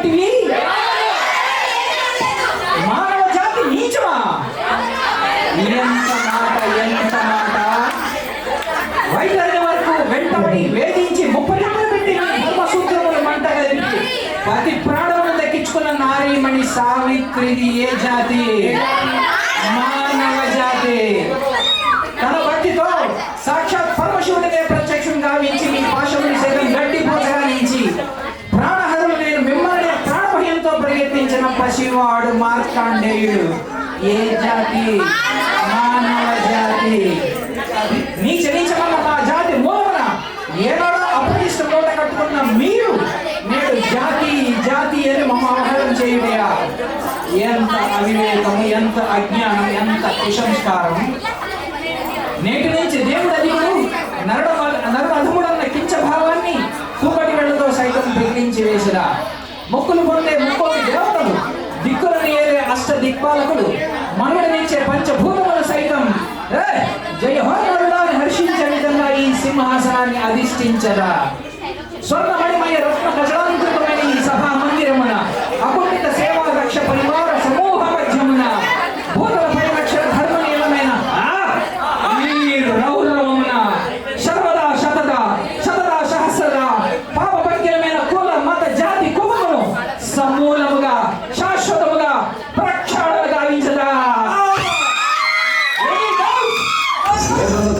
నీచమంటివి? మానవ జాతి నీచమా? ఎంత మాట, ఎంత మాట! వైద్యుల వరకు వెంటబడి వేధించి 30 పెట్టి ధర్మసూత్రములు మంట కలిపి పతి ప్రాణమును దక్కించుకున్న నారీమణి సావిత్రిది ఏ జాతి? మానవ జాతి. తన భక్తితో సాక్షాత్ పరమశివుడినే ప్రత్యక్షం గావించి మీ పాశముని సైతం గడ్డి పోసగానించి ప్రాణహరులు నేను మిమ్మల్ని ప్రాణభయంతో ప్రయత్నించిన పసివాడు మార్కాండేయుడు ఏ జాతి? మానవ జాతి. నీచమన్న మా జాతి మూలమున ఏనాడో అప్రతిష్ట మూట కట్టుకున్న మీరు నేడు జాతి జాతి అని మమ్మల్ని చేయుటయా? ఎంత అవివేకము, ఎంత అజ్ఞానం, ఎంత కుసంస్కారం! నేటి నుంచి దేవుడు అధికుడు నరుడు అధముడన్న కించ భావాన్ని కూపటి వెళ్లతో సైతం పెగిలించి వేసిరా. మొక్కులు పొందే ముక్కోటి దేవతలు, దిక్కులను ఏరే అష్ట దిక్పాలకులు, మనుడినిచ్చే పంచభూతములు సైతం జయహో నరుడా అని హర్షించే విధంగా ఈ సింహాసనాన్ని అధిష్ఠించరా. స్వర్ణమణిమయ రత్న